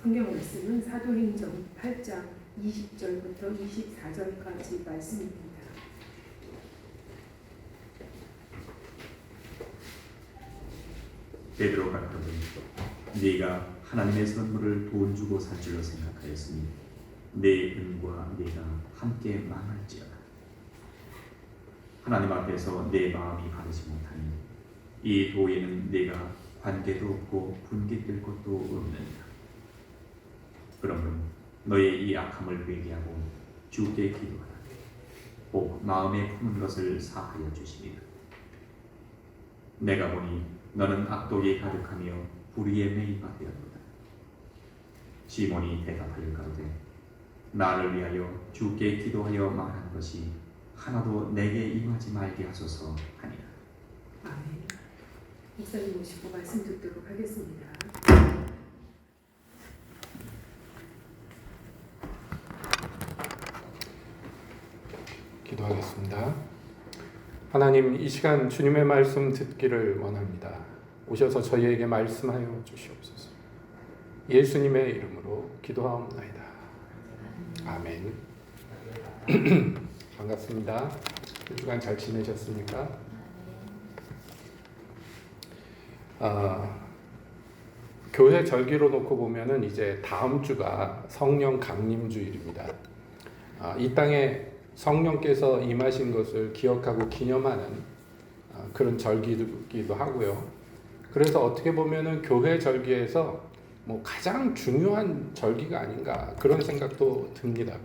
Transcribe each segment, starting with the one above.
성경 말씀은 사도행전 8장 20절부터 24절까지 말씀입니다. 베드로가 가로되 네가 하나님의 선물을 돈 주고 산 줄로 생각하였으니 내 은과 네가 함께 망할지어다. 하나님 앞에서 내 마음이 바르지 못하니 이 도에는 내가 관계도 없고 분깃될 것도 없느니라. 그러므로 너의 이 악함을 회개하고 주께 기도하라. 꼭 마음에 품은 것을 사하여 주시리라. 내가 보니 너는 악독이 가득하며 불의에 매이가 되었도다. 시몬이 대답하여 가로되 나를 위하여 주께 기도하여 말한 것이 하나도 내게 임하지 말게 하소서 하니라. 아멘. 목사님 모시고 말씀 듣도록 하겠습니다. 기도하겠습니다. 하나님, 이 시간 주님의 말씀 듣기를 원합니다. 오셔서 저희에게 말씀하여 주시옵소서. 예수님의 이름으로 기도하옵나이다. 아멘. 반갑습니다. 한 주간 잘 지내셨습니까? 교회 절기로 놓고 보면은 이제 다음 주가 성령 강림 주일입니다. 이 땅에 성령께서 임하신 것을 기억하고 기념하는 그런 절기이기도 하고요. 그래서 어떻게 보면은 교회 절기에서 뭐 가장 중요한 절기가 아닌가 그런 생각도 듭니다.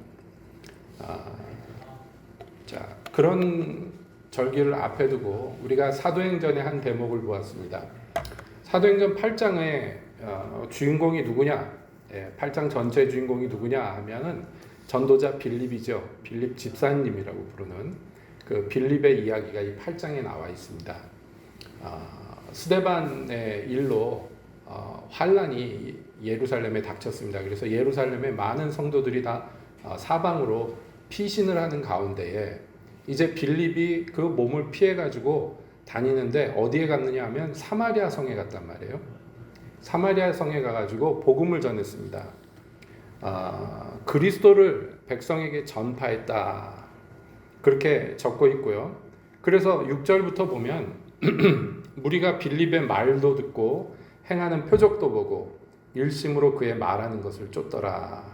자, 그런 절기를 앞에 두고 우리가 사도행전의 한 대목을 보았습니다. 사도행전 8장의 주인공이 누구냐? 8장 전체 주인공이 누구냐 하면은 전도자 빌립이죠. 빌립 집사님이라고 부르는 그 빌립의 이야기가 이 8장에 나와 있습니다. 스데반의 일로 환란이 예루살렘에 닥쳤습니다. 그래서 예루살렘에 많은 성도들이 다 사방으로 피신을 하는 가운데에 이제 빌립이 그 몸을 피해 가지고 다니는데 어디에 갔느냐 하면 사마리아 성에 갔단 말이에요. 사마리아 성에 가가지고 복음을 전했습니다. 그리스도를 백성에게 전파했다. 그렇게 적고 있고요. 그래서 6절부터 보면 무리가 빌립의 말도 듣고 행하는 표적도 보고 일심으로 그의 말하는 것을 쫓더라.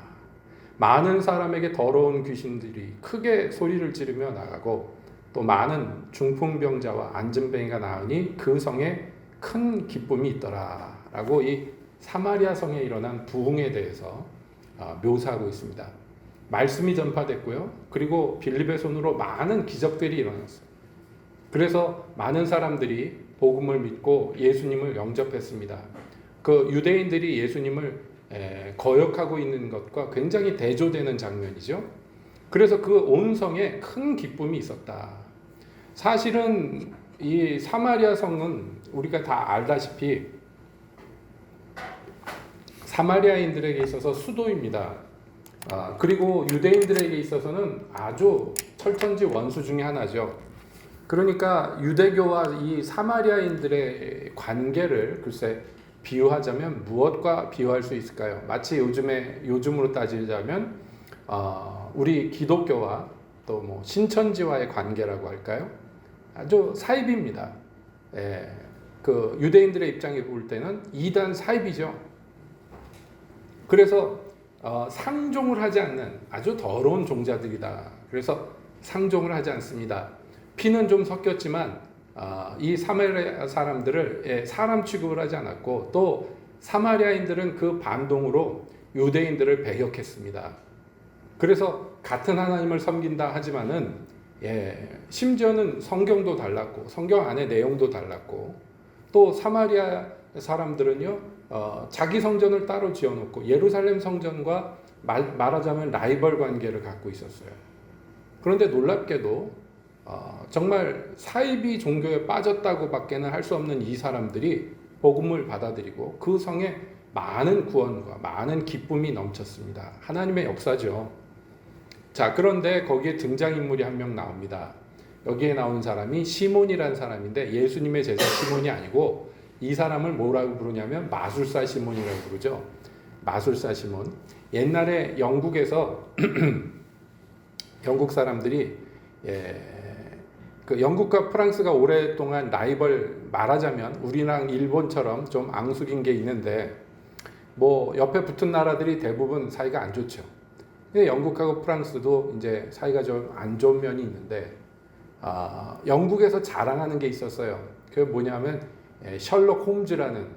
많은 사람에게 더러운 귀신들이 크게 소리를 지르며 나가고 또 많은 중풍병자와 안진뱅이가 나으니 그 성에 큰 기쁨이 있더라. 라고 이 사마리아 성에 일어난 부흥에 대해서 묘사하고 있습니다. 말씀이 전파됐고요. 그리고 빌립의 손으로 많은 기적들이 일어났어요. 그래서 많은 사람들이 복음을 믿고 예수님을 영접했습니다. 그 유대인들이 예수님을 거역하고 있는 것과 굉장히 대조되는 장면이죠. 그래서 그 온 성에 큰 기쁨이 있었다. 사실은 이 사마리아 성은 우리가 다 알다시피 사마리아인들에게 있어서 수도입니다. 그리고 유대인들에게 있어서는 아주 철천지 원수 중에 하나죠. 그러니까 유대교와 이 사마리아인들의 관계를 글쎄 비유하자면 무엇과 비유할 수 있을까요? 마치 요즘으로 따지자면 우리 기독교와 또 뭐 신천지와의 관계라고 할까요? 아주 사입입니다. 그 유대인들의 입장에 볼 때는 이단 사입이죠. 그래서 상종을 하지 않는 아주 더러운 종자들이다. 그래서 상종을 하지 않습니다. 피는 좀 섞였지만 이 사마리아 사람들을 사람 취급을 하지 않았고 또 사마리아인들은 그 반동으로 유대인들을 배격했습니다. 그래서 같은 하나님을 섬긴다 하지만은 심지어는 성경도 달랐고 성경 안에 내용도 달랐고 또 사마리아 사람들은요 자기 성전을 따로 지어놓고 예루살렘 성전과 말하자면 라이벌 관계를 갖고 있었어요. 그런데 놀랍게도 정말 사이비 종교에 빠졌다고 밖에는 할 수 없는 이 사람들이 복음을 받아들이고 그 성에 많은 구원과 많은 기쁨이 넘쳤습니다. 하나님의 역사죠. 자, 그런데 거기에 등장인물이 한 명 나옵니다. 여기에 나온 사람이 시몬이라는 사람인데 예수님의 제자 시몬이 아니고 이 사람을 뭐라고 부르냐면 마술사 시몬이라고 부르죠. 마술사 시몬. 옛날에 영국에서 영국 사람들이 그 영국과 프랑스가 오랫동안 라이벌, 말하자면 우리랑 일본처럼 좀 앙숙인 게 있는데 뭐 옆에 붙은 나라들이 대부분 사이가 안 좋죠. 영국하고 프랑스도 이제 사이가 좀 안 좋은 면이 있는데 영국에서 자랑하는 게 있었어요. 그게 뭐냐면 셜록 홈즈라는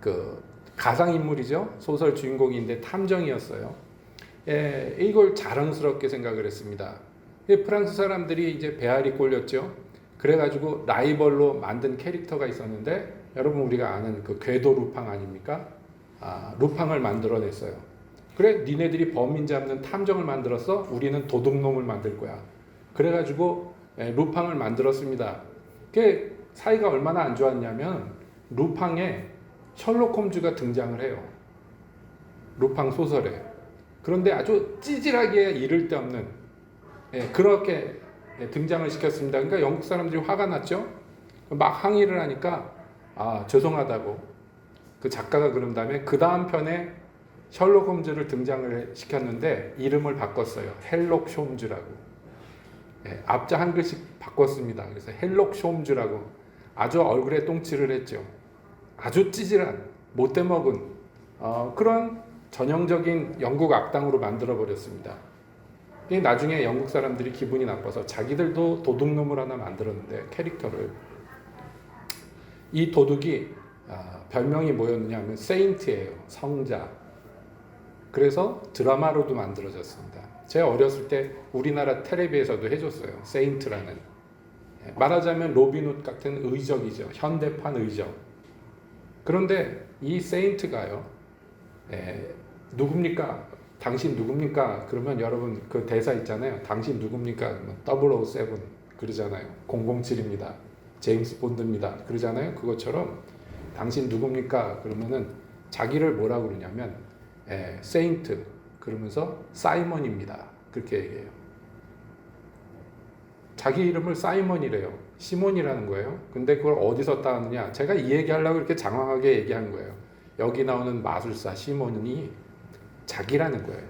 그 가상 인물이죠. 소설 주인공인데 탐정이었어요. 이걸 자랑스럽게 생각을 했습니다. 프랑스 사람들이 이제 배알이 꼴렸죠. 그래가지고 라이벌로 만든 캐릭터가 있었는데 여러분 우리가 아는 그 궤도 루팡 아닙니까? 루팡을 만들어냈어요. 그래 니네들이 범인 잡는 탐정을 만들었어? 우리는 도둑놈을 만들 거야. 그래가지고 루팡을 만들었습니다. 그게 사이가 얼마나 안 좋았냐면 루팡에 셜록 홈즈가 등장을 해요. 루팡 소설에. 그런데 아주 찌질하게 이를 데 없는 그렇게 등장을 시켰습니다. 그러니까 영국 사람들이 화가 났죠. 막 항의를 하니까 죄송하다고 그 작가가 그런 다음에 그 다음 편에 셜록 홈즈를 등장을 시켰는데 이름을 바꿨어요. 헬록 홈즈라고. 앞자 한 글씩 바꿨습니다. 그래서 헬록 홈즈라고 아주 얼굴에 똥칠을 했죠. 아주 찌질한 못돼 먹은 그런 전형적인 영국 악당으로 만들어 버렸습니다. 나중에 영국 사람들이 기분이 나빠서 자기들도 도둑놈을 하나 만들었는데 캐릭터를 이 도둑이 별명이 뭐였냐면 세인트예요. 성자. 그래서 드라마로도 만들어졌습니다. 제가 어렸을 때 우리나라 텔레비에서도 해줬어요. 세인트라는. 말하자면 로빈훗 같은 의적이죠. 현대판 의적. 그런데 이 세인트가요. 누굽니까? 당신 누굽니까? 그러면 여러분 그 대사 있잖아요. 당신 누굽니까? 007 그러잖아요. 007입니다. 제임스 본드입니다. 그러잖아요. 그것처럼 당신 누굽니까? 그러면은 자기를 뭐라고 그러냐면 세인트 그러면서 사이먼입니다. 그렇게 얘기해요. 자기 이름을 사이먼이래요. 시몬이라는 거예요. 근데 그걸 어디서 따느냐? 제가 이 얘기하려고 이렇게 장황하게 얘기한 거예요. 여기 나오는 마술사 시몬이 자기라는 거예요.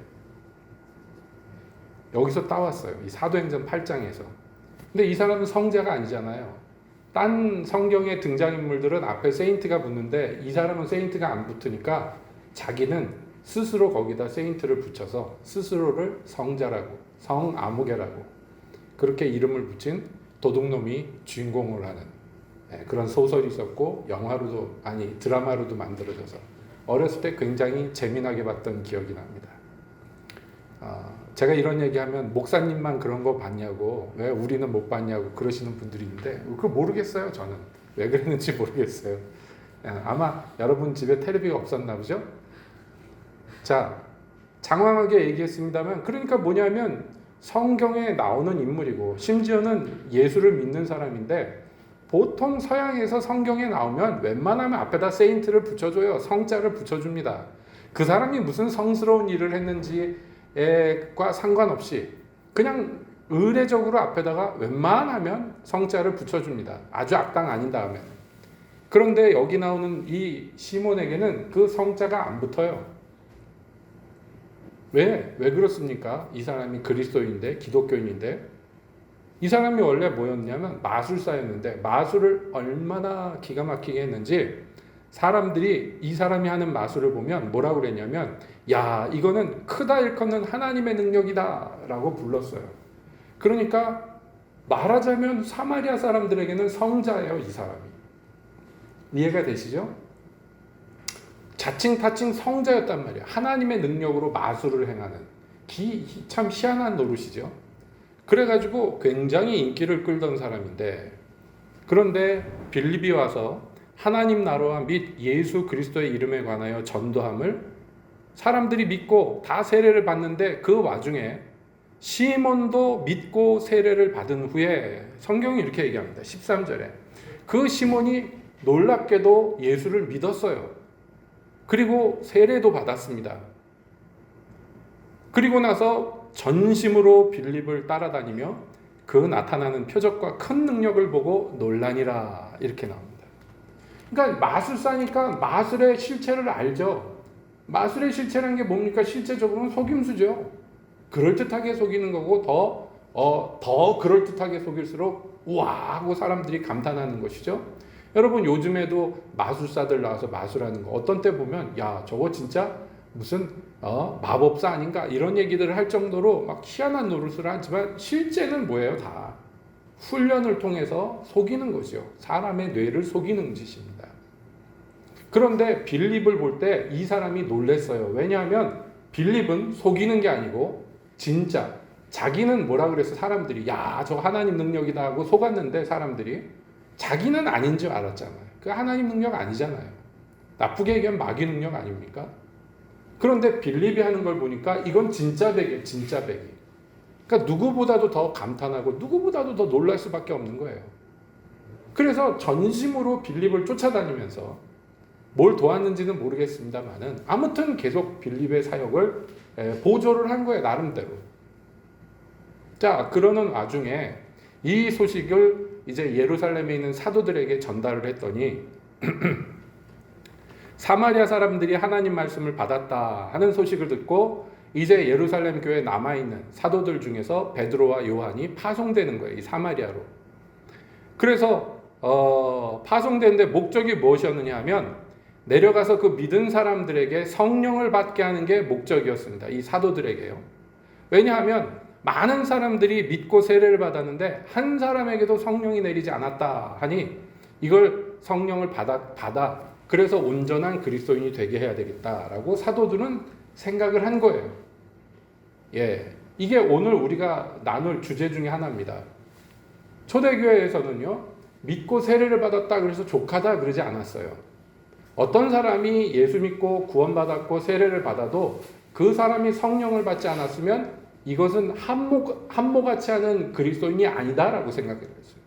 여기서 따왔어요. 이 사도행전 8장에서. 근데 이 사람은 성자가 아니잖아요. 딴 성경의 등장인물들은 앞에 세인트가 붙는데 이 사람은 세인트가 안 붙으니까 자기는 스스로 거기다 세인트를 붙여서 스스로를 성자라고, 성아무개라고 그렇게 이름을 붙인 도둑놈이 주인공을 하는 그런 소설이 있었고 영화로도 아니 드라마로도 만들어져서 어렸을 때 굉장히 재미나게 봤던 기억이 납니다. 제가 이런 얘기하면 목사님만 그런 거 봤냐고 왜 우리는 못 봤냐고 그러시는 분들이 있는데 그거 모르겠어요. 저는 왜 그랬는지 모르겠어요. 아마 여러분 집에 텔레비가 없었나 보죠? 자, 장황하게 얘기했습니다만 그러니까 뭐냐면 성경에 나오는 인물이고 심지어는 예수를 믿는 사람인데 보통 서양에서 성경에 나오면 웬만하면 앞에다 세인트를 붙여줘요. 성자를 붙여줍니다. 그 사람이 무슨 성스러운 일을 했는지과 상관없이 그냥 의례적으로 앞에다가 웬만하면 성자를 붙여줍니다. 아주 악당 아닌 다음에. 그런데 여기 나오는 이 시몬에게는 그 성자가 안 붙어요. 왜 그렇습니까? 이 사람이 그리스도인인데 기독교인인데 이 사람이 원래 뭐였냐면 마술사였는데 마술을 얼마나 기가 막히게 했는지 사람들이 이 사람이 하는 마술을 보면 뭐라고 그랬냐면 야 이거는 크다 일컫는 하나님의 능력이다 라고 불렀어요. 그러니까 말하자면 사마리아 사람들에게는 성자예요. 이 사람이. 이해가 되시죠? 자칭 타칭 성자였단 말이에요. 하나님의 능력으로 마술을 행하는 참 희한한 노릇이죠. 그래가지고 굉장히 인기를 끌던 사람인데 그런데 빌립이 와서 하나님 나라와 및 예수 그리스도의 이름에 관하여 전도함을 사람들이 믿고 다 세례를 받는데 그 와중에 시몬도 믿고 세례를 받은 후에 성경이 이렇게 얘기합니다. 13절에 그 시몬이 놀랍게도 예수를 믿었어요. 그리고 세례도 받았습니다. 그리고 나서 전심으로 빌립을 따라다니며 그 나타나는 표적과 큰 능력을 보고 놀라니라 이렇게 나옵니다. 그러니까 마술사니까 마술의 실체를 알죠. 마술의 실체라는 게 뭡니까? 실제적으로는 속임수죠. 그럴듯하게 속이는 거고 더 그럴듯하게 속일수록 우와 하고 사람들이 감탄하는 것이죠. 여러분 요즘에도 마술사들 나와서 마술하는 거 어떤 때 보면 야 저거 진짜 무슨 마법사 아닌가 이런 얘기들을 할 정도로 막 희한한 노릇을 하지만 실제는 뭐예요? 다 훈련을 통해서 속이는 거죠. 사람의 뇌를 속이는 짓입니다. 그런데 빌립을 볼 때 이 사람이 놀랬어요. 왜냐하면 빌립은 속이는 게 아니고 진짜 자기는 뭐라 그래서 사람들이 야 저 하나님 능력이다 하고 속았는데 사람들이 자기는 아닌 줄 알았잖아요. 그 하나님 능력 아니잖아요. 나쁘게 얘기하면 마귀 능력 아닙니까? 그런데 빌립이 하는 걸 보니까 이건 진짜 백이에요. 진짜 백이. 그러니까 누구보다도 더 감탄하고 누구보다도 더 놀랄 수밖에 없는 거예요. 그래서 전심으로 빌립을 쫓아다니면서 뭘 도왔는지는 모르겠습니다만은 아무튼 계속 빌립의 사역을 보조를 한 거예요. 나름대로. 자, 그러는 와중에 이 소식을 이제 예루살렘에 있는 사도들에게 전달을 했더니 사마리아 사람들이 하나님 말씀을 받았다 하는 소식을 듣고 이제 예루살렘 교회에 남아있는 사도들 중에서 베드로와 요한이 파송되는 거예요. 이 사마리아로. 그래서 파송되는데 목적이 무엇이었느냐 하면 내려가서 그 믿은 사람들에게 성령을 받게 하는 게 목적이었습니다. 이 사도들에게요. 왜냐하면 많은 사람들이 믿고 세례를 받았는데 한 사람에게도 성령이 내리지 않았다 하니 이걸 성령을 받아 그래서 온전한 그리스도인이 되게 해야 되겠다라고 사도들은 생각을 한 거예요. 예, 이게 오늘 우리가 나눌 주제 중에 하나입니다. 초대교회에서는요, 믿고 세례를 받았다 그래서 족하다 그러지 않았어요. 어떤 사람이 예수 믿고 구원받았고 세례를 받아도 그 사람이 성령을 받지 않았으면 이것은 한모같이 하는 그리스도인이 아니다라고 생각을 했어요.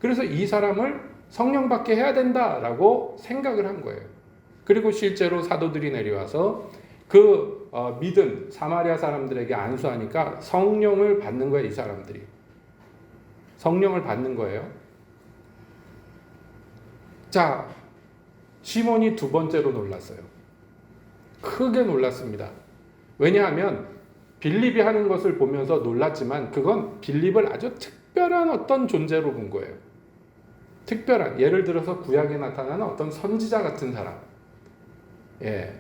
그래서 이 사람을 성령 받게 해야 된다라고 생각을 한 거예요. 그리고 실제로 사도들이 내려와서 그 믿은 사마리아 사람들에게 안수하니까 성령을 받는 거예요. 이 사람들이. 성령을 받는 거예요. 자, 시몬이 두 번째로 놀랐어요. 크게 놀랐습니다. 왜냐하면 빌립이 하는 것을 보면서 놀랐지만 그건 빌립을 아주 특별한 어떤 존재로 본 거예요. 특별한, 예를 들어서 구약에 나타나는 어떤 선지자 같은 사람. 예.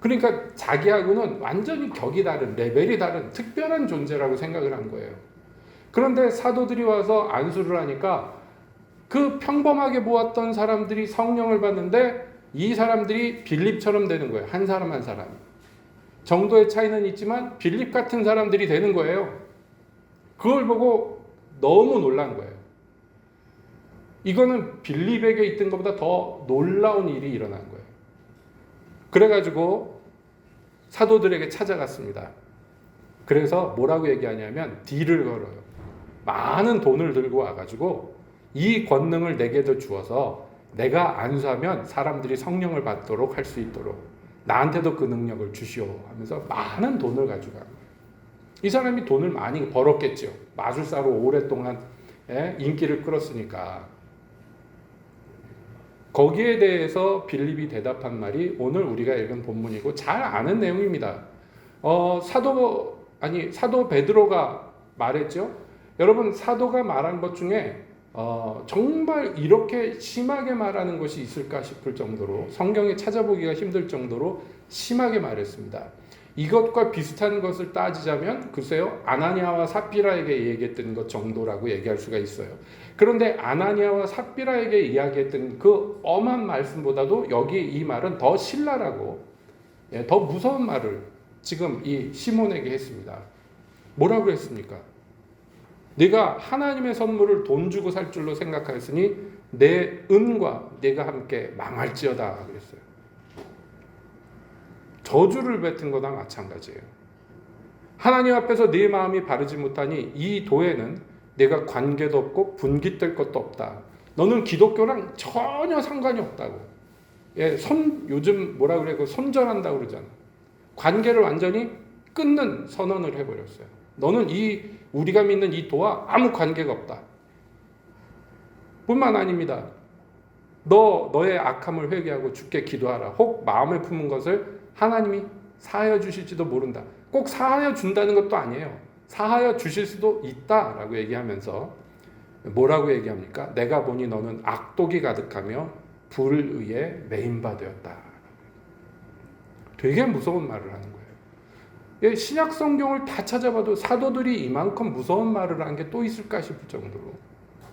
그러니까 자기하고는 완전히 격이 다른, 레벨이 다른 특별한 존재라고 생각을 한 거예요. 그런데 사도들이 와서 안수를 하니까 그 평범하게 보았던 사람들이 성령을 받는데 이 사람들이 빌립처럼 되는 거예요. 한 사람 한 사람. 정도의 차이는 있지만 빌립 같은 사람들이 되는 거예요. 그걸 보고 너무 놀란 거예요. 이거는 빌립에게 있던 것보다 더 놀라운 일이 일어난 거예요. 그래가지고 사도들에게 찾아갔습니다. 그래서 뭐라고 얘기하냐면 딜을 걸어요. 많은 돈을 들고 와가지고 이 권능을 내게도 주어서 내가 안수하면 사람들이 성령을 받도록 할 수 있도록 나한테도 그 능력을 주시오 하면서 많은 돈을 가져간 거예요. 이 사람이 돈을 많이 벌었겠죠. 마술사로 오랫동안 인기를 끌었으니까. 거기에 대해서 빌립이 대답한 말이 오늘 우리가 읽은 본문이고 잘 아는 내용입니다. 사도 베드로가 말했죠. 여러분 사도가 말한 것 중에 정말 이렇게 심하게 말하는 것이 있을까 싶을 정도로 성경에 찾아보기가 힘들 정도로 심하게 말했습니다. 이것과 비슷한 것을 따지자면 글쎄요 아나니아와 삽비라에게 얘기했던 것 정도라고 얘기할 수가 있어요. 그런데 아나니아와 삽비라에게 이야기했던 그 엄한 말씀보다도 여기 이 말은 더 신랄하고 더 무서운 말을 지금 이 시몬에게 했습니다. 뭐라고 했습니까? 네가 하나님의 선물을 돈 주고 살 줄로 생각하였으니 내 은과 네가 함께 망할지어다 그랬어요. 저주를 뱉은 거나 마찬가지예요. 하나님 앞에서 네 마음이 바르지 못하니 이 도에는 내가 관계도 없고 분깃될 것도 없다. 너는 기독교랑 전혀 상관이 없다고. 요즘 뭐라 그래? 손절한다고 그러잖아. 관계를 완전히 끊는 선언을 해버렸어요. 너는 우리가 믿는 이 도와 아무 관계가 없다. 뿐만 아닙니다. 너의 악함을 회개하고 주께 기도하라. 혹 마음에 품은 것을 하나님이 사하여 주실지도 모른다. 꼭 사하여 준다는 것도 아니에요. 사하여 주실 수도 있다라고 얘기하면서 뭐라고 얘기합니까? 내가 보니 너는 악독이 가득하며 불의에 매인 바 되었다. 되게 무서운 말을 하는 거예요. 신약 성경을 다 찾아봐도 사도들이 이만큼 무서운 말을 한 게 또 있을까 싶을 정도로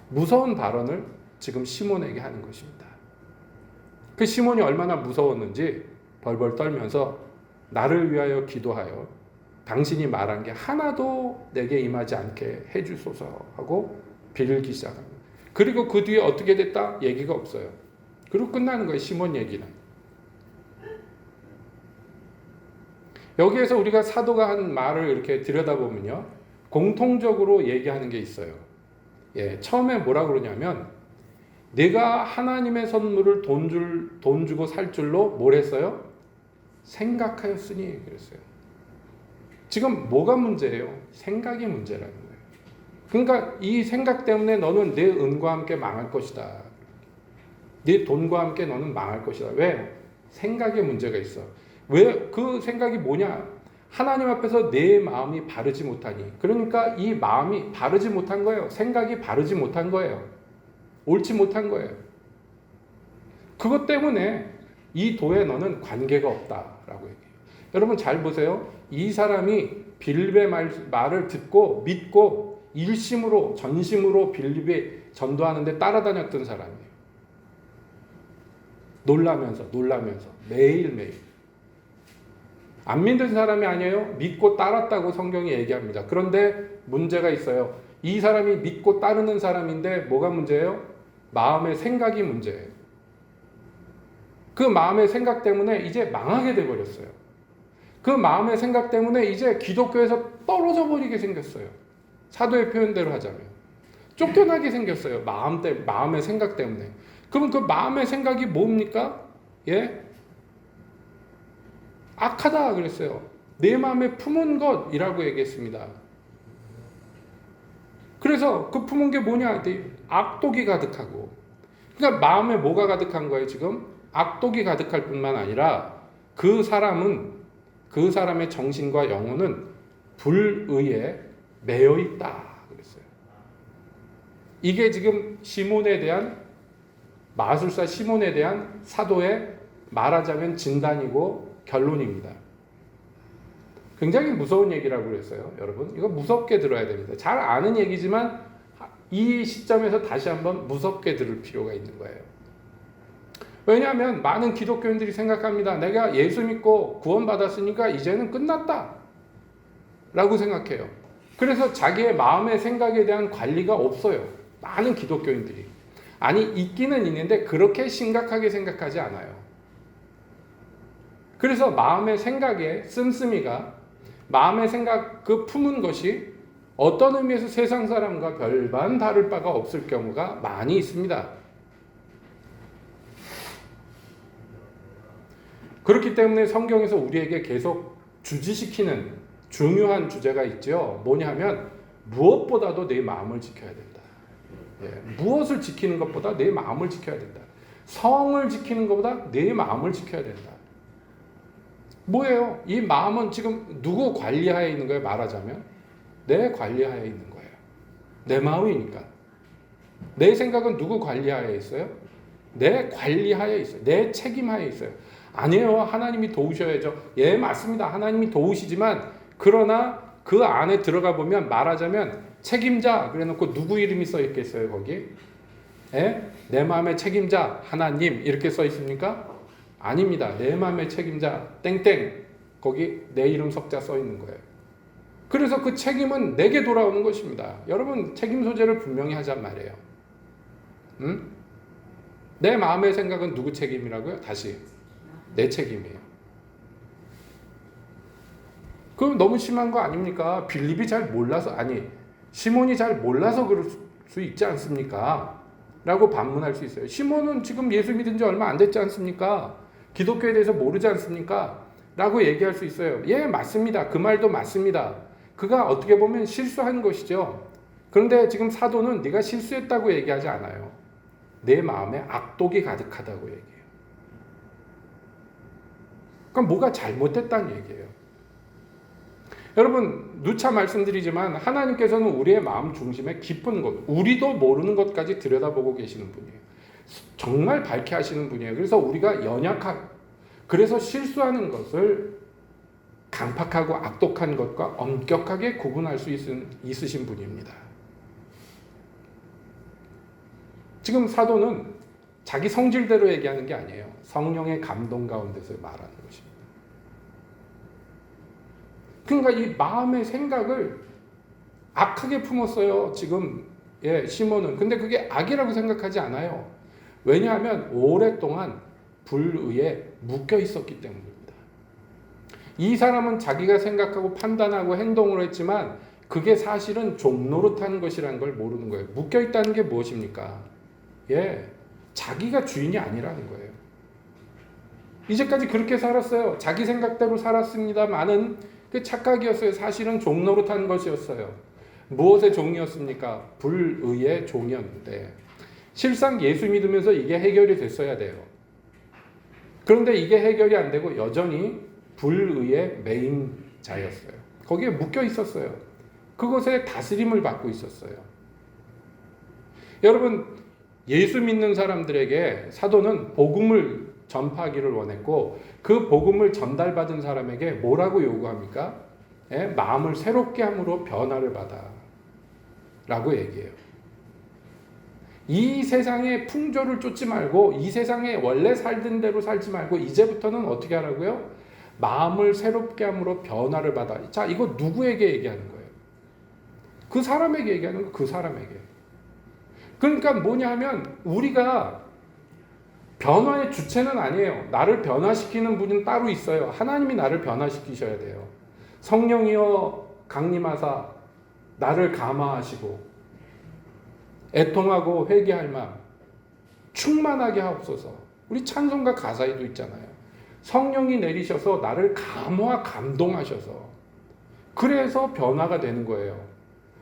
무서운 발언을 지금 시몬에게 하는 것입니다. 그 시몬이 얼마나 무서웠는지 벌벌 떨면서 나를 위하여 기도하여 당신이 말한 게 하나도 내게 임하지 않게 해주소서 하고 빌기 시작합니다. 그리고 그 뒤에 어떻게 됐다? 얘기가 없어요. 그리고 끝나는 거예요. 시몬 얘기는. 여기에서 우리가 사도가 한 말을 이렇게 들여다보면요, 공통적으로 얘기하는 게 있어요. 처음에 뭐라 그러냐면 내가 하나님의 선물을 돈 주고 살 줄로 뭘 했어요? 생각하였으니 그랬어요. 지금 뭐가 문제예요? 생각이 문제라는 거예요. 그러니까 이 생각 때문에 너는 내 은과 함께 망할 것이다. 네 돈과 함께 너는 망할 것이다. 왜? 생각에 문제가 있어. 왜? 그 생각이 뭐냐? 하나님 앞에서 내 마음이 바르지 못하니. 그러니까 이 마음이 바르지 못한 거예요. 생각이 바르지 못한 거예요. 옳지 못한 거예요. 그것 때문에 이 도에 너는 관계가 없다라고 얘기해요. 여러분 잘 보세요. 이 사람이 빌립의 말을 듣고 믿고 일심으로 전심으로 빌립에 전도하는데 따라다녔던 사람이에요. 놀라면서 매일매일. 안 믿는 사람이 아니에요. 믿고 따랐다고 성경이 얘기합니다. 그런데 문제가 있어요. 이 사람이 믿고 따르는 사람인데 뭐가 문제예요? 마음의 생각이 문제예요. 그 마음의 생각 때문에 이제 망하게 돼버렸어요. 그 마음의 생각 때문에 이제 기독교에서 떨어져 버리게 생겼어요. 사도의 표현대로 하자면. 쫓겨나게 생겼어요. 마음의 생각 때문에. 그럼 그 마음의 생각이 뭡니까? 악하다 그랬어요. 내 마음에 품은 것이라고 얘기했습니다. 그래서 그 품은 게 뭐냐? 악독이 가득하고. 그러니까 마음에 뭐가 가득한 거예요, 지금? 악독이 가득할 뿐만 아니라 그 사람의 정신과 영혼은 불의에 매여 있다 그랬어요. 이게 지금 마술사 시몬에 대한 사도의 말하자면 진단이고 결론입니다. 굉장히 무서운 얘기라고 그랬어요. 여러분 이거 무섭게 들어야 됩니다. 잘 아는 얘기지만 이 시점에서 다시 한번 무섭게 들을 필요가 있는 거예요. 왜냐하면 많은 기독교인들이 생각합니다. 내가 예수 믿고 구원받았으니까 이제는 끝났다 라고 생각해요. 그래서 자기의 마음의 생각에 대한 관리가 없어요. 많은 기독교인들이. 아니 있기는 있는데 그렇게 심각하게 생각하지 않아요. 그래서 마음의 생각의 씀씀이가 마음의 생각 그 품은 것이 어떤 의미에서 세상 사람과 별반 다를 바가 없을 경우가 많이 있습니다. 그렇기 때문에 성경에서 우리에게 계속 주지시키는 중요한 주제가 있죠. 뭐냐 하면 무엇보다도 내 마음을 지켜야 된다. 무엇을 지키는 것보다 내 마음을 지켜야 된다. 성을 지키는 것보다 내 마음을 지켜야 된다. 뭐예요? 이 마음은 지금 누구 관리하에 있는 거예요? 말하자면 내 관리하에 있는 거예요. 내 마음이니까. 내 생각은 누구 관리하에 있어요? 내 관리하에 있어요. 내 책임하에 있어요. 아니에요. 하나님이 도우셔야죠. 예, 맞습니다. 하나님이 도우시지만 그러나 그 안에 들어가 보면 말하자면 책임자 그래놓고 누구 이름이 써 있겠어요 거기? 내 마음의 책임자 하나님 이렇게 써 있습니까? 아닙니다. 내 마음의 책임자 땡땡 거기 내 이름 석자 써 있는 거예요. 그래서 그 책임은 내게 돌아오는 것입니다. 여러분 책임 소재를 분명히 하잔 말이에요. 내 마음의 생각은 누구 책임이라고요? 다시 내 책임이에요. 그럼 너무 심한 거 아닙니까? 빌립이 잘 몰라서 시몬이 잘 몰라서 그럴 수 있지 않습니까? 라고 반문할 수 있어요. 시몬은 지금 예수 믿은 지 얼마 안 됐지 않습니까? 기독교에 대해서 모르지 않습니까? 라고 얘기할 수 있어요. 예, 맞습니다. 그 말도 맞습니다. 그가 어떻게 보면 실수한 것이죠. 그런데 지금 사도는 네가 실수했다고 얘기하지 않아요. 내 마음에 악독이 가득하다고 얘기해요. 그럼 뭐가 잘못됐다는 얘기예요. 여러분 누차 말씀드리지만 하나님께서는 우리의 마음 중심에 깊은 것, 우리도 모르는 것까지 들여다보고 계시는 분이에요. 정말 밝게 하시는 분이에요. 그래서 우리가 연약하고 그래서 실수하는 것을 강팍하고 악독한 것과 엄격하게 구분할 수 있으신 분입니다. 지금 사도는 자기 성질대로 얘기하는 게 아니에요. 성령의 감동 가운데서 말하는 것입니다. 그러니까 이 마음의 생각을 악하게 품었어요. 지금 시몬은. 근데 그게 악이라고 생각하지 않아요. 왜냐하면 오랫동안 불의에 묶여 있었기 때문입니다. 이 사람은 자기가 생각하고 판단하고 행동을 했지만 그게 사실은 종노릇하는 것이라는 걸 모르는 거예요. 묶여 있다는 게 무엇입니까? 자기가 주인이 아니라는 거예요. 이제까지 그렇게 살았어요. 자기 생각대로 살았습니다만은 그 착각이었어요. 사실은 종노릇하는 것이었어요. 무엇의 종이었습니까? 불의의 종이었는데 실상 예수 믿으면서 이게 해결이 됐어야 돼요. 그런데 이게 해결이 안 되고 여전히 불의의 메인 자였어요. 거기에 묶여 있었어요. 그것에 다스림을 받고 있었어요. 여러분 예수 믿는 사람들에게 사도는 복음을 전파하기를 원했고 그 복음을 전달받은 사람에게 뭐라고 요구합니까? 마음을 새롭게 함으로 변화를 받아 라고 얘기해요. 이 세상의 풍조를 쫓지 말고 이 세상에 원래 살던 대로 살지 말고 이제부터는 어떻게 하라고요? 마음을 새롭게 함으로 변화를 받아. 자, 이거 누구에게 얘기하는 거예요? 그 사람에게 얘기하는 거예요. 그 사람에게. 그러니까 뭐냐 하면 우리가 변화의 주체는 아니에요. 나를 변화시키는 분은 따로 있어요. 하나님이 나를 변화시키셔야 돼요. 성령이여 강림하사 나를 감화하시고 애통하고 회개할 마음 충만하게 하옵소서. 우리 찬송가 가사에도 있잖아요. 성령이 내리셔서 나를 감화 감동하셔서 그래서 변화가 되는 거예요.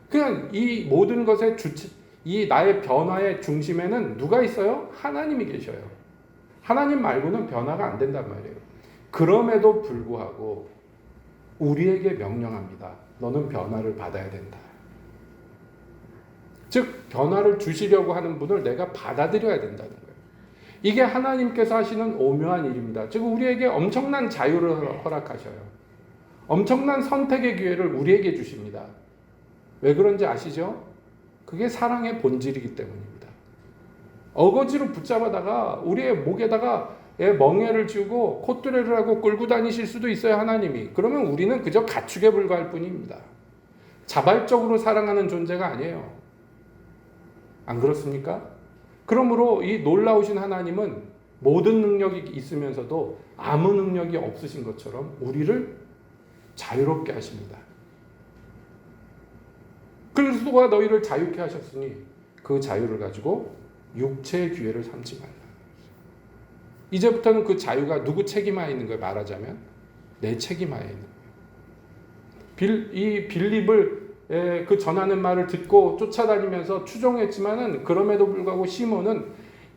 그냥 이 모든 것의 주체, 이 나의 변화의 중심에는 누가 있어요? 하나님이 계셔요. 하나님 말고는 변화가 안 된단 말이에요. 그럼에도 불구하고 우리에게 명령합니다. 너는 변화를 받아야 된다. 즉 변화를 주시려고 하는 분을 내가 받아들여야 된다는 거예요. 이게 하나님께서 하시는 오묘한 일입니다. 즉 우리에게 엄청난 자유를 허락하셔요. 엄청난 선택의 기회를 우리에게 주십니다. 왜 그런지 아시죠? 그게 사랑의 본질이기 때문입니다. 어거지로 붙잡아다가 우리의 목에다가 멍에를 쥐고 콧뚜레를 하고 끌고 다니실 수도 있어요. 하나님이. 그러면 우리는 그저 가축에 불과할 뿐입니다. 자발적으로 사랑하는 존재가 아니에요. 안 그렇습니까? 그러므로 이 놀라우신 하나님은 모든 능력이 있으면서도 아무 능력이 없으신 것처럼 우리를 자유롭게 하십니다. 그리스도가 너희를 자유케 하셨으니 그 자유를 가지고 육체의 기회를 삼지 말라. 이제부터는 그 자유가 누구 책임하에 있는 거예요? 말하자면 내 책임하에 있는 거예요. 이 빌립을 그 전하는 말을 듣고 쫓아다니면서 추종했지만은 그럼에도 불구하고 시몬은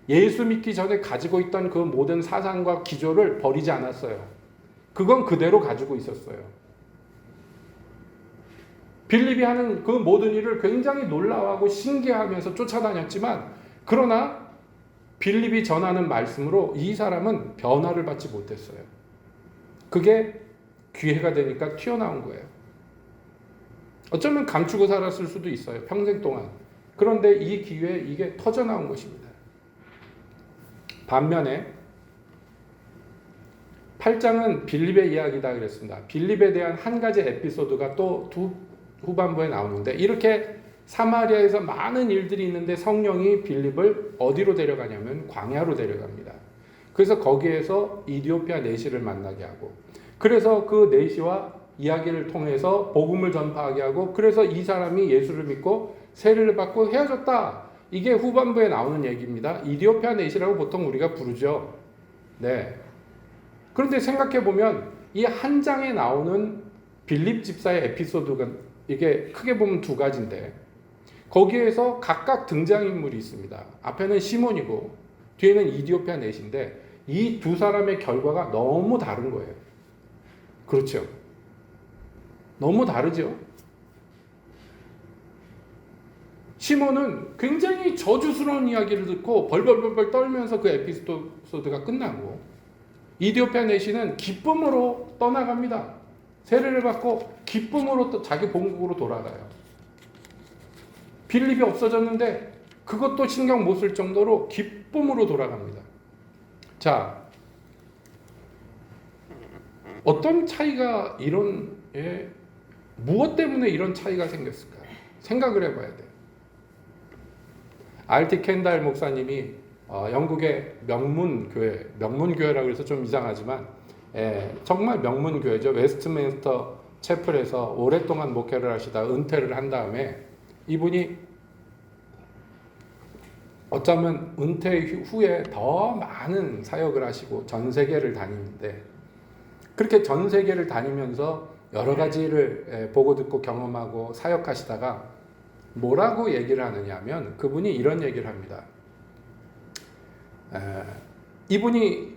예수 믿기 전에 가지고 있던 그 모든 사상과 기조를 버리지 않았어요. 그건 그대로 가지고 있었어요. 빌립이 하는 그 모든 일을 굉장히 놀라워하고 신기해하면서 쫓아다녔지만 그러나 빌립이 전하는 말씀으로 이 사람은 변화를 받지 못했어요. 그게 기회가 되니까 튀어나온 거예요. 어쩌면 감추고 살았을 수도 있어요. 평생 동안. 그런데 이 기회에 이게 터져나온 것입니다. 반면에 8장은 빌립의 이야기다 그랬습니다. 빌립에 대한 한 가지 에피소드가 또 후반부에 나오는데 이렇게 사마리아에서 많은 일들이 있는데 성령이 빌립을 어디로 데려가냐면 광야로 데려갑니다. 그래서 거기에서 이디오피아 내시를 만나게 하고 그래서 그 내시와 이야기를 통해서 복음을 전파하게 하고 그래서 이 사람이 예수를 믿고 세례를 받고 헤어졌다. 이게 후반부에 나오는 얘기입니다. 이디오피아 내시라고 보통 우리가 부르죠. 네. 그런데 생각해 보면 이 한 장에 나오는 빌립 집사의 에피소드가 이게 크게 보면 두 가지인데 거기에서 각각 등장인물이 있습니다. 앞에는 시몬이고 뒤에는 이디오피아 내시인데 이 두 사람의 결과가 너무 다른 거예요. 그렇죠. 너무 다르죠. 시몬은 굉장히 저주스러운 이야기를 듣고 벌벌벌벌 떨면서 그 에피소드가 끝나고, 이디오피아 내시는 기쁨으로 떠나갑니다. 세례를 받고 기쁨으로 또 자기 본국으로 돌아가요. 빌립이 없어졌는데 그것도 신경 못 쓸 정도로 기쁨으로 돌아갑니다. 자, 어떤 차이가 무엇 때문에 이런 차이가 생겼을까? 생각을 해봐야 돼요. R.T. 켄달 목사님이 영국의 명문교회라고 해서 좀 이상하지만 정말 명문교회죠. 웨스트민스터 채플에서 오랫동안 목회를 하시다 은퇴를 한 다음에 이분이 어쩌면 은퇴 후에 더 많은 사역을 하시고 전 세계를 다니는데, 그렇게 전 세계를 다니면서 여러 가지를 보고 듣고 경험하고 사역하시다가 뭐라고 얘기를 하느냐 하면, 그분이 이런 얘기를 합니다. 이분이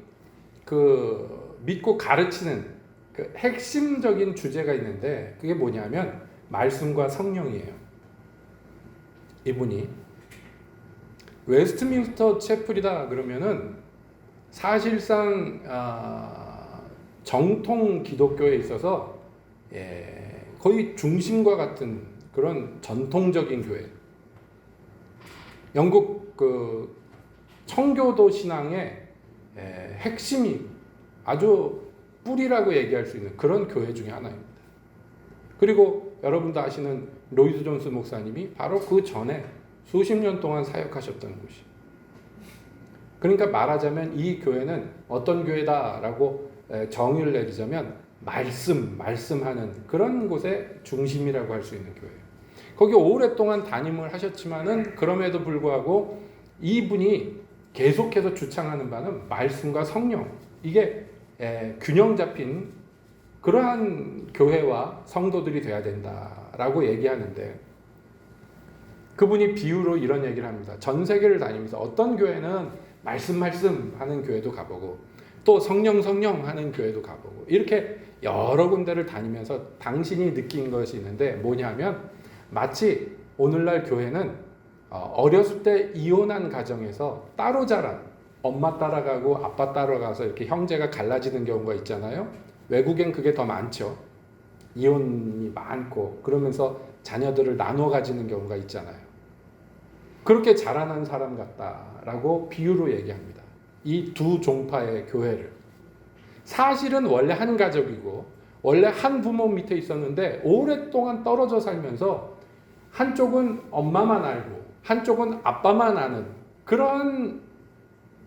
믿고 가르치는 그 핵심적인 주제가 있는데, 그게 뭐냐면 말씀과 성령이에요. 이분이 웨스트민스터 채플이다 그러면은 사실상 정통 기독교에 있어서 거의 중심과 같은 그런 전통적인 교회. 영국 그 청교도 신앙의 핵심이 아주 뿌리라고 얘기할 수 있는 그런 교회 중에 하나입니다. 그리고 여러분도 아시는 로이드 존스 목사님이 바로 그 전에 수십 년 동안 사역하셨던 곳이. 그러니까 말하자면 이 교회는 어떤 교회다라고 정의를 내리자면 말씀하는 그런 곳의 중심이라고 할 수 있는 교회예요. 거기 오랫동안 담임을 하셨지만은 그럼에도 불구하고 이분이 계속해서 주창하는 바는 말씀과 성령, 이게 균형 잡힌 그러한 교회와 성도들이 돼야 된다라고 얘기하는데, 그분이 비유로 이런 얘기를 합니다. 전 세계를 다니면서 어떤 교회는 말씀 하는 교회도 가보고, 또 성령 하는 교회도 가보고, 이렇게 여러 군데를 다니면서 당신이 느낀 것이 있는데 뭐냐면, 마치 오늘날 교회는 어렸을 때 이혼한 가정에서 따로 자란, 엄마 따라가고 아빠 따라가서 이렇게 형제가 갈라지는 경우가 있잖아요. 외국엔 그게 더 많죠. 이혼이 많고 그러면서 자녀들을 나눠 가지는 경우가 있잖아요. 그렇게 자라난 사람 같다라고 비유로 얘기합니다. 이 두 종파의 교회를. 사실은 원래 한 가족이고 원래 한 부모 밑에 있었는데 오랫동안 떨어져 살면서 한쪽은 엄마만 알고 한쪽은 아빠만 아는 그런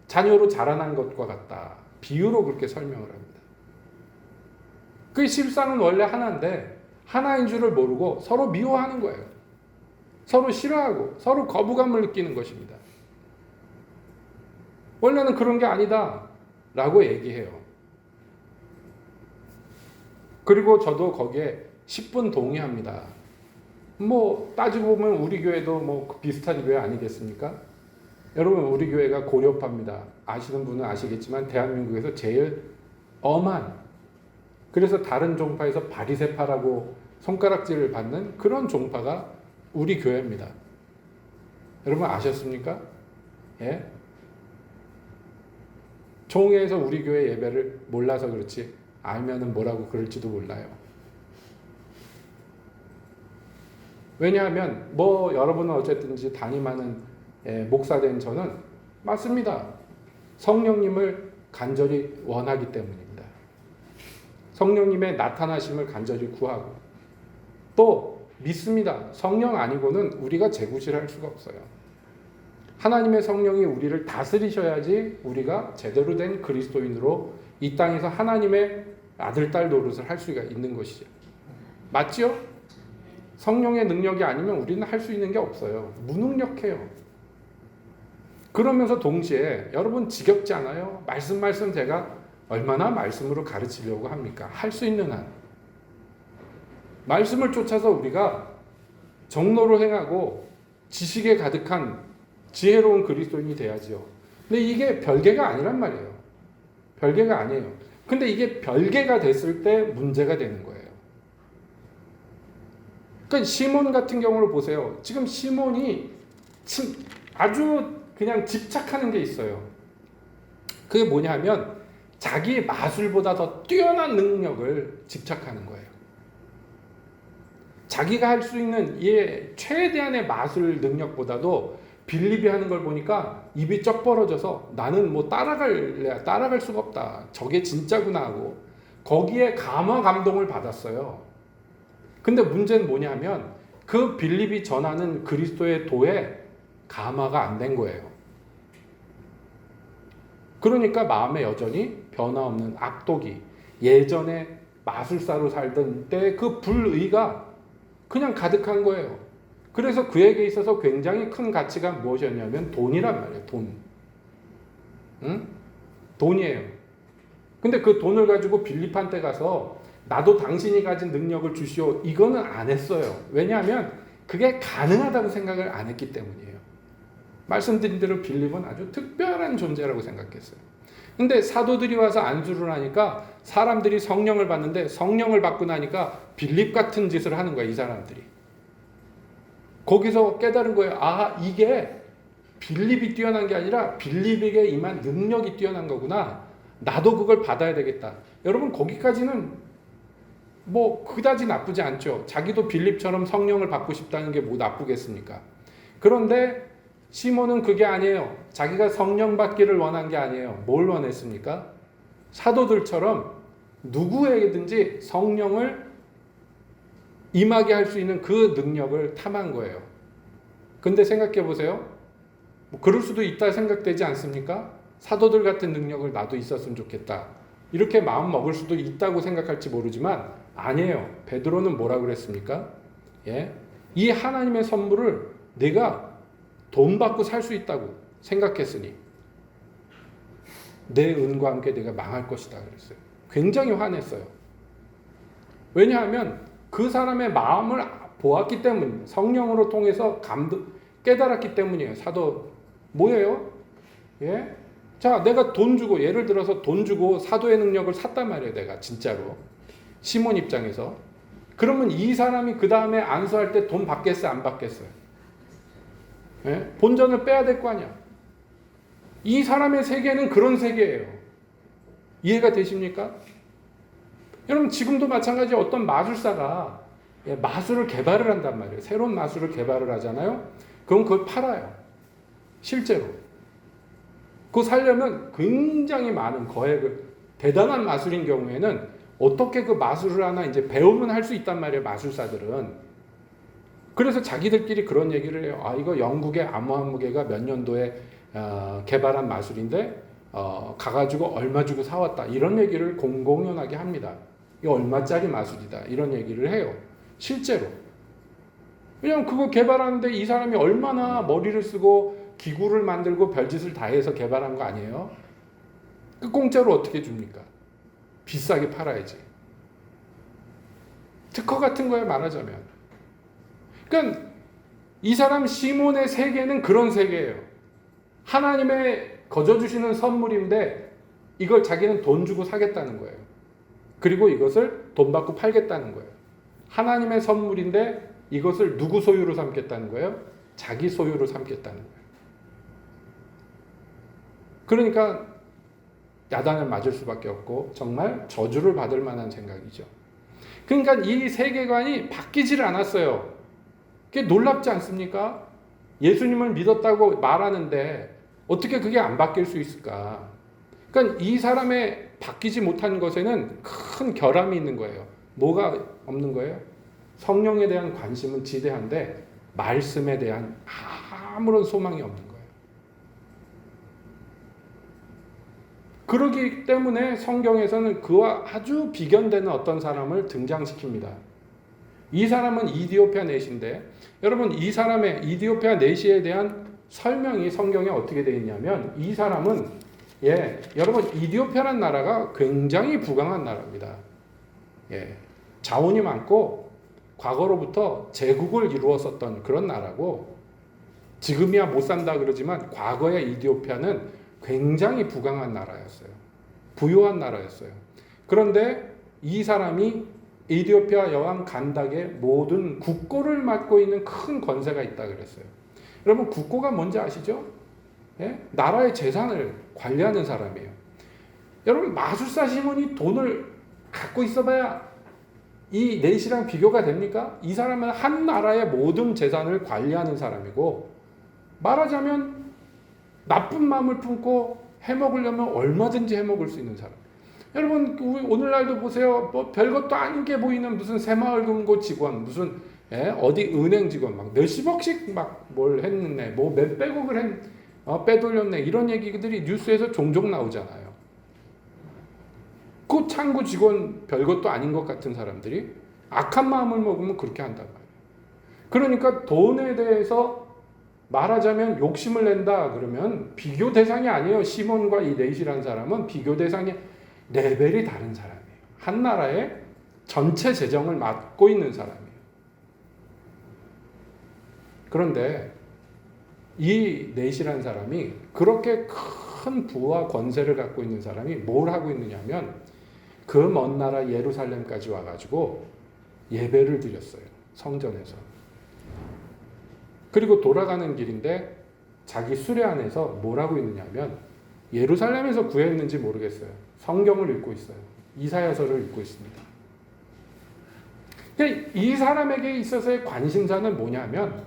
자녀로 자라난 것과 같다. 비유로 그렇게 설명을 합니다. 그 실상은 원래 하나인데 하나인 줄을 모르고 서로 미워하는 거예요. 서로 싫어하고 서로 거부감을 느끼는 것입니다. 원래는 그런 게 아니다 라고 얘기해요. 그리고 저도 거기에 10분 동의합니다. 뭐 따지고 보면 우리 교회도 뭐 비슷한 교회 아니겠습니까? 여러분, 우리 교회가 고려파입니다. 아시는 분은 아시겠지만 대한민국에서 제일 엄한, 그래서 다른 종파에서 바리새파라고 손가락질을 받는 그런 종파가 우리 교회입니다. 여러분 아셨습니까? 예? 총회에서 우리 교회 예배를 몰라서 그렇지 알면은 뭐라고 그럴지도 몰라요. 왜냐하면 뭐 여러분은 어쨌든지 담임하는 목사된 저는 맞습니다. 성령님을 간절히 원하기 때문입니다. 성령님의 나타나심을 간절히 구하고 또 믿습니다. 성령 아니고는 우리가 재구실할 수가 없어요. 하나님의 성령이 우리를 다스리셔야지 우리가 제대로 된 그리스도인으로 이 땅에서 하나님의 아들, 딸 노릇을 할 수가 있는 것이죠. 맞죠? 성령의 능력이 아니면 우리는 할 수 있는 게 없어요. 무능력해요. 그러면서 동시에 여러분 지겹지 않아요? 말씀 제가 얼마나 말씀으로 가르치려고 합니까? 할 수 있는 한. 말씀을 쫓아서 우리가 정로로 행하고 지식에 가득한 지혜로운 그리스도인이 돼야죠. 근데 이게 별개가 아니란 말이에요. 별개가 아니에요. 근데 이게 별개가 됐을 때 문제가 되는 거예요. 그러니까 시몬 같은 경우를 보세요. 지금 시몬이 아주 그냥 집착하는 게 있어요. 그게 뭐냐면 자기의 마술보다 더 뛰어난 능력을 집착하는 거예요. 자기가 할 수 있는 최대한의 마술 능력보다도 빌립이 하는 걸 보니까 입이 쩍 벌어져서 나는 뭐 따라갈 수가 없다. 저게 진짜구나 하고 거기에 감동을 받았어요. 근데 문제는 뭐냐면 그 빌립이 전하는 그리스도의 도에 감화가 안 된 거예요. 그러니까 마음에 여전히 변화없는 악독이 예전에 마술사로 살던 때 그 불의가 그냥 가득한 거예요. 그래서 그에게 있어서 굉장히 큰 가치가 무엇이었냐면 돈이란 말이에요. 돈. 응? 돈이에요. 근데 그 돈을 가지고 빌립한테 가서 나도 당신이 가진 능력을 주시오. 이거는 안 했어요. 왜냐하면 그게 가능하다고 생각을 안 했기 때문이에요. 말씀드린 대로 빌립은 아주 특별한 존재라고 생각했어요. 근데 사도들이 와서 안수를 하니까 사람들이 성령을 받는데 성령을 받고 나니까 빌립 같은 짓을 하는 거야, 이 사람들이. 거기서 깨달은 거예요. 아, 이게 빌립이 뛰어난 게 아니라 빌립에게 임한 능력이 뛰어난 거구나. 나도 그걸 받아야 되겠다. 여러분, 거기까지는 뭐 그다지 나쁘지 않죠. 자기도 빌립처럼 성령을 받고 싶다는 게 뭐 나쁘겠습니까? 그런데 시몬은 그게 아니에요. 자기가 성령 받기를 원한 게 아니에요. 뭘 원했습니까? 사도들처럼 누구에게든지 성령을 임하게 할 수 있는 그 능력을 탐한 거예요. 근데 생각해 보세요. 뭐 그럴 수도 있다 생각되지 않습니까? 사도들 같은 능력을 나도 있었으면 좋겠다. 이렇게 마음 먹을 수도 있다고 생각할지 모르지만 아니에요. 베드로는 뭐라 그랬습니까? 예? 이 하나님의 선물을 내가 돈 받고 살 수 있다고 생각했으니 내 은과 함께 내가 망할 것이다 그랬어요. 굉장히 화냈어요. 왜냐하면 그 사람의 마음을 보았기 때문이에요. 성령으로 통해서 깨달았기 때문이에요. 사도 뭐예요? 예? 자, 내가 돈 주고 예를 들어서 돈 주고 사도의 능력을 샀단 말이에요. 내가 진짜로 시몬 입장에서 그러면 이 사람이 그 다음에 안수할 때 돈 받겠어요? 안 받겠어요? 예? 본전을 빼야 될 거 아니야. 이 사람의 세계는 그런 세계예요. 이해가 되십니까? 여러분, 지금도 마찬가지 어떤 마술사가 마술을 개발을 한단 말이에요. 새로운 마술을 개발을 하잖아요. 그럼 그걸 팔아요. 실제로. 그거 살려면 굉장히 많은 거액을, 대단한 마술인 경우에는 어떻게 그 마술을 하나 이제 배우면 할 수 있단 말이에요. 마술사들은. 그래서 자기들끼리 그런 얘기를 해요. 아, 이거 영국의 암호한무개가 몇 년도에 개발한 마술인데 가가지고 얼마 주고 사왔다. 이런 얘기를 공공연하게 합니다. 이거 얼마짜리 마술이다. 이런 얘기를 해요. 실제로. 왜냐면 그거 개발하는데 이 사람이 얼마나 머리를 쓰고 기구를 만들고 별짓을 다 해서 개발한 거 아니에요? 그 공짜로 어떻게 줍니까? 비싸게 팔아야지. 특허 같은 거에 말하자면. 그러니까 이 사람 시몬의 세계는 그런 세계예요. 하나님의 거저주시는 선물인데 이걸 자기는 돈 주고 사겠다는 거예요. 그리고 이것을 돈 받고 팔겠다는 거예요. 하나님의 선물인데 이것을 누구 소유로 삼겠다는 거예요? 자기 소유로 삼겠다는 거예요. 그러니까 야단을 맞을 수밖에 없고 정말 저주를 받을 만한 생각이죠. 그러니까 이 세계관이 바뀌지를 않았어요. 그게 놀랍지 않습니까? 예수님을 믿었다고 말하는데 어떻게 그게 안 바뀔 수 있을까? 그러니까 이 사람의 바뀌지 못한 것에는 큰 결함이 있는 거예요. 뭐가 없는 거예요? 성령에 대한 관심은 지대한데 말씀에 대한 아무런 소망이 없는 거예요. 그러기 때문에 성경에서는 그와 아주 비견되는 어떤 사람을 등장시킵니다. 이 사람은 이디오피아 넷인데 여러분 이 사람의 이디오피아 넷에 대한 설명이 성경에 어떻게 되어 있냐면 이 사람은 여러분 이디오피아라는 나라가 굉장히 부강한 나라입니다. 자원이 많고 과거로부터 제국을 이루었었던 그런 나라고 지금이야 못 산다 그러지만 과거의 이디오피아는 굉장히 부강한 나라였어요. 부유한 나라였어요. 그런데 이 사람이 에티오피아 여왕 간닥의 모든 국고를 맡고 있는 큰 권세가 있다 그랬어요. 여러분 국고가 뭔지 아시죠? 예? 나라의 재산을 관리하는 사람이에요. 여러분 마술사 시몬이 돈을 갖고 있어봐야 이 넷이랑 비교가 됩니까? 이 사람은 한 나라의 모든 재산을 관리하는 사람이고, 말하자면 나쁜 마음을 품고 해먹으려면 얼마든지 해먹을 수 있는 사람. 여러분 오늘날도 보세요. 뭐 별것도 아닌 게 보이는 무슨 새마을금고 직원, 무슨 어디 은행 직원 막 몇십억씩 막 뭘 했네, 뭐 몇백억을 빼돌렸네, 이런 얘기들이 뉴스에서 종종 나오잖아요. 그 창구 직원 별것도 아닌 것 같은 사람들이 악한 마음을 먹으면 그렇게 한단 말이에요. 그러니까 돈에 대해서 말하자면 욕심을 낸다 그러면 비교 대상이 아니에요. 시몬과 이 넷이라는 사람은 비교 대상의 레벨이 다른 사람이에요. 한 나라의 전체 재정을 맡고 있는 사람이에요. 그런데 이 넷이라는 사람이 그렇게 큰 부와 권세를 갖고 있는 사람이 뭘 하고 있느냐면 그 먼 나라 예루살렘까지 와가지고 예배를 드렸어요. 성전에서. 그리고 돌아가는 길인데 자기 수레 안에서 뭘 하고 있느냐면 예루살렘에서 구했는지 모르겠어요. 성경을 읽고 있어요. 이사야서를 읽고 있습니다. 이 사람에게 있어서의 관심사는 뭐냐면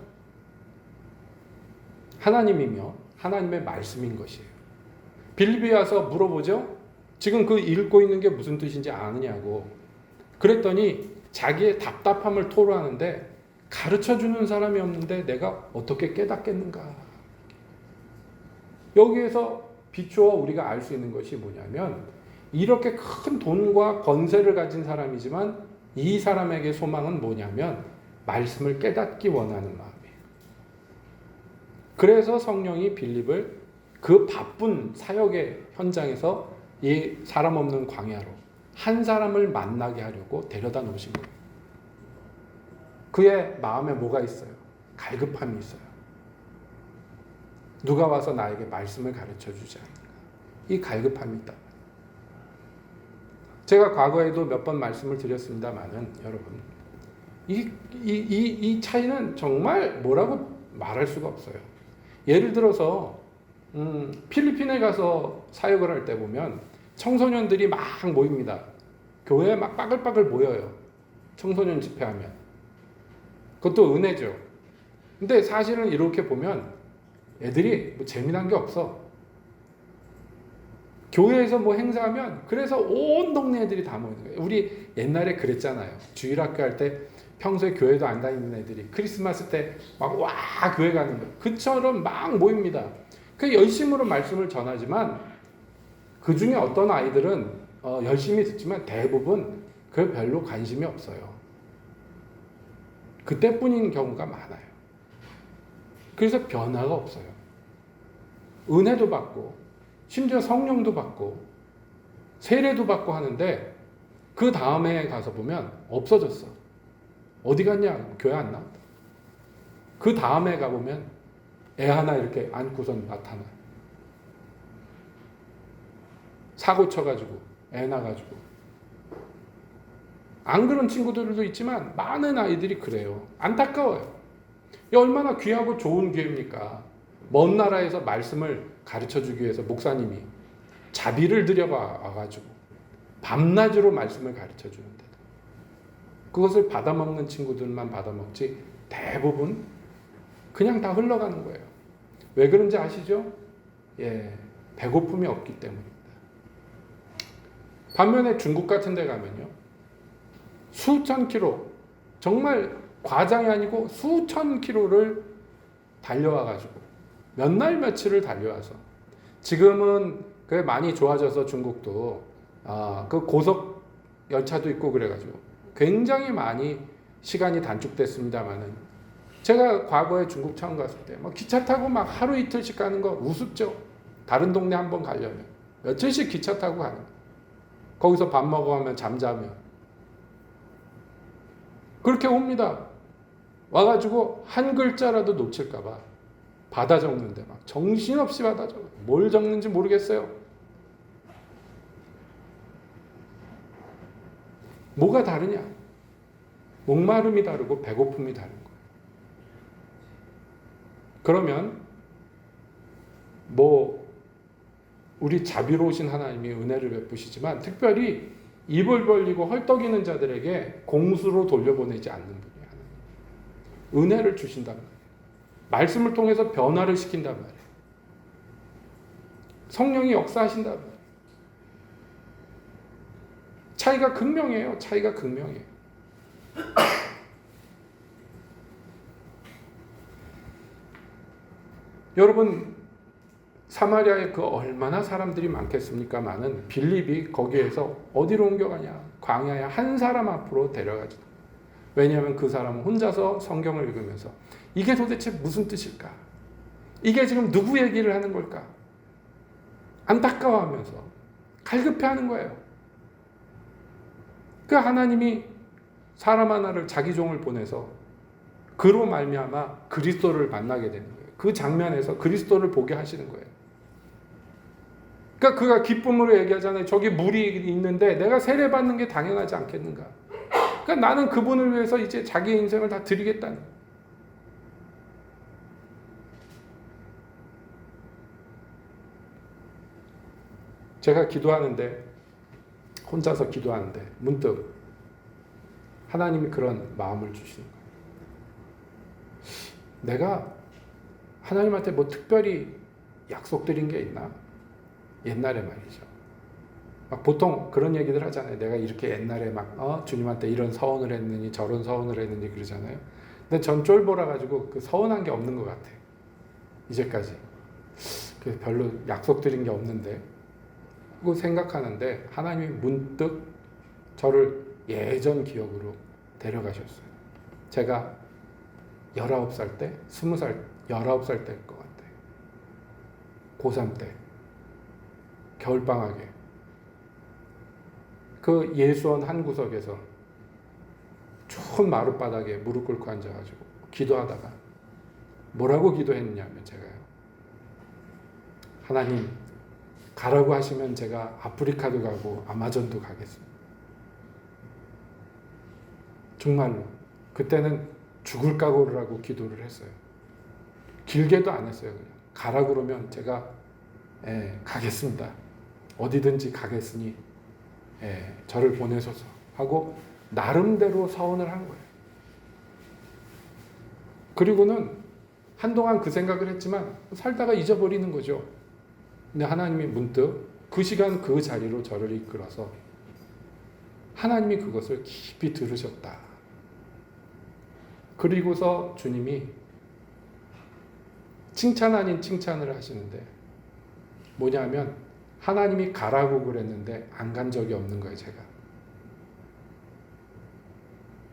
하나님이며 하나님의 말씀인 것이에요. 빌립보에 와서 물어보죠. 지금 그 읽고 있는 게 무슨 뜻인지 아느냐고. 그랬더니 자기의 답답함을 토로하는데 가르쳐주는 사람이 없는데 내가 어떻게 깨닫겠는가. 여기에서 비추어 우리가 알 수 있는 것이 뭐냐면 이렇게 큰 돈과 권세를 가진 사람이지만 이 사람에게 소망은 뭐냐면 말씀을 깨닫기 원하는 마음이에요. 그래서 성령이 빌립을 그 바쁜 사역의 현장에서 이 사람 없는 광야로 한 사람을 만나게 하려고 데려다 놓으신 거예요. 그의 마음에 뭐가 있어요? 갈급함이 있어요. 누가 와서 나에게 말씀을 가르쳐 주지 않는가. 이 갈급함이 있다. 제가 과거에도 몇 번 말씀을 드렸습니다만은 여러분 이 차이는 정말 뭐라고 말할 수가 없어요. 예를 들어서 필리핀에 가서 사역을 할 때 보면 청소년들이 막 모입니다. 교회에 막 빠글빠글 모여요. 청소년 집회하면. 그것도 은혜죠. 근데 사실은 이렇게 보면 애들이 뭐 재미난 게 없어. 교회에서 뭐 행사하면 그래서 온 동네 애들이 다 모이는 거예요. 우리 옛날에 그랬잖아요. 주일학교 할 때 평소에 교회도 안 다니는 애들이 크리스마스 때 막 와 교회 가는 거예요. 그처럼 막 모입니다. 그 열심으로 말씀을 전하지만 그 중에 어떤 아이들은 열심히 듣지만 대부분 그 별로 관심이 없어요. 그때뿐인 경우가 많아요. 그래서 변화가 없어요. 은혜도 받고 심지어 성령도 받고 세례도 받고 하는데 그 다음에 가서 보면 없어졌어. 어디 갔냐? 교회 안 나왔다. 그 다음에 가보면 애 하나 이렇게 안고선 나타나. 사고 쳐가지고 애 낳아가지고. 안 그런 친구들도 있지만 많은 아이들이 그래요. 안타까워요. 이 얼마나 귀하고 좋은 기회입니까? 먼 나라에서 말씀을 가르쳐주기 위해서 목사님이 자비를 들여와가지고 밤낮으로 말씀을 가르쳐주는데 그것을 받아먹는 친구들만 받아먹지 대부분 그냥 다 흘러가는 거예요. 왜 그런지 아시죠? 배고픔이 없기 때문입니다. 반면에 중국 같은 데 가면요. 수천 킬로, 정말 과장이 아니고 수천 킬로를 달려와가지고 몇 날 며칠을 달려와서 지금은 그게 많이 좋아져서 중국도 그 고속 열차도 있고 그래가지고 굉장히 많이 시간이 단축됐습니다만은 제가 과거에 중국 처음 갔을 때 막 기차 타고 막 하루 이틀씩 가는 거 우습죠. 다른 동네 한번 가려면 며칠씩 기차 타고 가는 거. 거기서 밥 먹어가면 잠자면 그렇게 옵니다. 와가지고 한 글자라도 놓칠까봐 받아 적는데 막 정신없이 받아 적어요. 뭘 적는지 모르겠어요. 뭐가 다르냐? 목마름이 다르고 배고픔이 다른 거예요. 그러면 우리 자비로우신 하나님이 은혜를 베푸시지만 특별히 입을 벌리고 헐떡이는 자들에게 공수로 돌려보내지 않는 분이에요. 은혜를 주신단 말이에요. 말씀을 통해서 변화를 시킨단 말이에요. 성령이 역사하신단 말이에요. 차이가 극명해요. 차이가 극명해요. 여러분, 사마리아에 그 얼마나 사람들이 많겠습니까? 많은 빌립이 거기에서 어디로 옮겨가냐? 광야에 한 사람 앞으로 데려가죠. 왜냐하면 그 사람은 혼자서 성경을 읽으면서 이게 도대체 무슨 뜻일까? 이게 지금 누구 얘기를 하는 걸까? 안타까워하면서 갈급해하는 거예요. 그 하나님이 사람 하나를 자기 종을 보내서 그로 말미암아 그리스도를 만나게 되는 거예요. 그 장면에서 그리스도를 보게 하시는 거예요. 그러니까 그가 기쁨으로 얘기하잖아요. 저기 물이 있는데 내가 세례받는 게 당연하지 않겠는가? 그러니까 나는 그분을 위해서 이제 자기의 인생을 다 드리겠다는 거예요. 제가 기도하는데, 혼자서 기도하는데 문득 하나님이 그런 마음을 주시는 거예요. 내가 하나님한테 뭐 특별히 약속드린 게 있나? 옛날에 말이죠. 막 보통 그런 얘기들 하잖아요. 내가 이렇게 옛날에 막 주님한테 이런 서원을 했느니 저런 서원을 했느니 그러잖아요. 근데 전 쫄보라 가지고 그 서원한 게 없는 것 같아요. 이제까지. 그래서 별로 약속드린 게 없는데 그 생각하는데 하나님이 문득 저를 예전 기억으로 데려가셨어요. 제가 19살 때, 20살, 19살 때일 것 같아요. 고3 때. 겨울방학에. 그 예수원 한 구석에서 좋은 마룻바닥에 무릎 꿇고 앉아가지고 기도하다가 뭐라고 기도했냐면 제가요. 하나님, 가라고 하시면 제가 아프리카도 가고 아마존도 가겠습니다. 정말로. 그때는 죽을 각오를 하고 기도를 했어요. 길게도 안 했어요. 그냥. 가라 그러면 제가 가겠습니다. 어디든지 가겠으니 저를 보내소서 하고 나름대로 서원을 한 거예요. 그리고는 한동안 그 생각을 했지만 살다가 잊어버리는 거죠. 근데 하나님이 문득 그 시간 그 자리로 저를 이끌어서 하나님이 그것을 깊이 들으셨다. 그리고서 주님이 칭찬 아닌 칭찬을 하시는데 뭐냐면 하나님이 가라고 그랬는데 안 간 적이 없는 거예요. 제가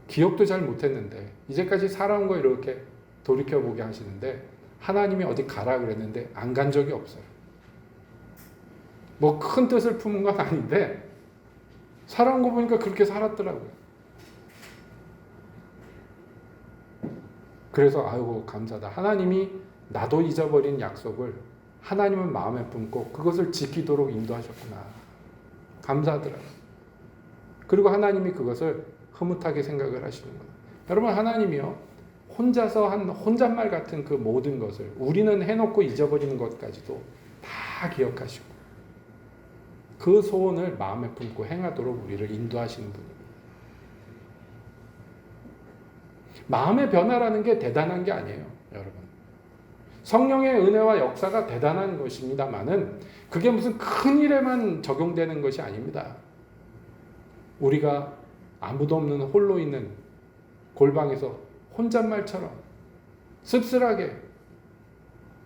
기억도 잘 못했는데 이제까지 살아온 거 이렇게 돌이켜보게 하시는데 하나님이 어디 가라 그랬는데 안 간 적이 없어요. 뭐 큰 뜻을 품은 건 아닌데 살아온 거 보니까 그렇게 살았더라고요. 그래서 아이고 감사하다. 하나님이 나도 잊어버린 약속을 하나님은 마음에 품고 그것을 지키도록 인도하셨구나. 감사하더라고요. 그리고 하나님이 그것을 흐뭇하게 생각을 하시는 거예요. 여러분 하나님이요. 혼자서 한 혼잣말 같은 그 모든 것을 우리는 해놓고 잊어버리는 것까지도 다 기억하시고 그 소원을 마음에 품고 행하도록 우리를 인도하시는 분입니다. 마음의 변화라는 게 대단한 게 아니에요. 여러분. 성령의 은혜와 역사가 대단한 것입니다만은 그게 무슨 큰 일에만 적용되는 것이 아닙니다. 우리가 아무도 없는 홀로 있는 골방에서 혼잣말처럼 씁쓸하게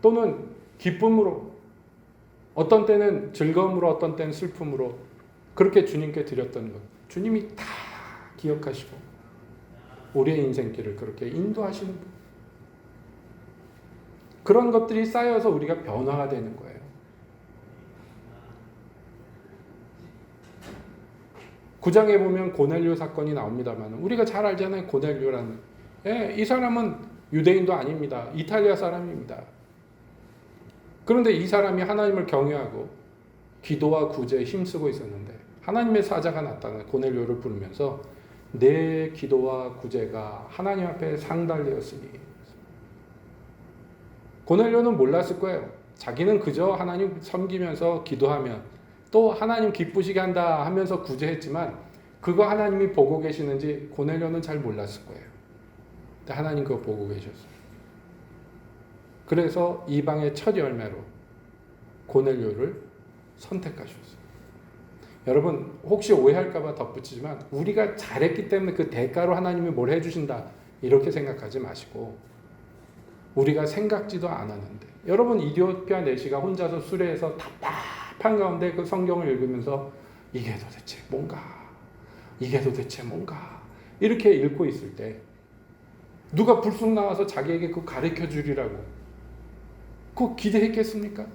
또는 기쁨으로 어떤 때는 즐거움으로 어떤 때는 슬픔으로 그렇게 주님께 드렸던 것 주님이 다 기억하시고 우리의 인생길을 그렇게 인도하시는 분. 그런 것들이 쌓여서 우리가 변화가 되는 거예요. 구장에 보면 고넬료 사건이 나옵니다만 우리가 잘 알잖아요. 고넬료라는. 이 사람은 유대인도 아닙니다. 이탈리아 사람입니다. 그런데 이 사람이 하나님을 경외하고 기도와 구제에 힘쓰고 있었는데 하나님의 사자가 나타나 고넬료를 부르면서 내 기도와 구제가 하나님 앞에 상달되었으니. 고넬료는 몰랐을 거예요. 자기는 그저 하나님 섬기면서 기도하면 또 하나님 기쁘시게 한다 하면서 구제했지만 그거 하나님이 보고 계시는지 고넬료는 잘 몰랐을 거예요. 근데 하나님 그거 보고 계셨어요. 그래서 이방의 첫 열매로 고넬료를 선택하셨어요. 여러분 혹시 오해할까봐 덧붙이지만 우리가 잘했기 때문에 그 대가로 하나님이 뭘 해주신다 이렇게 생각하지 마시고 우리가 생각지도 않았는데 여러분 이디오피아 내시가 혼자서 수레에서 답답한 가운데 그 성경을 읽으면서 이게 도대체 뭔가 이게 도대체 뭔가 이렇게 읽고 있을 때 누가 불쑥 나와서 자기에게 그거 가르쳐 주리라고 그거 기대했겠습니까?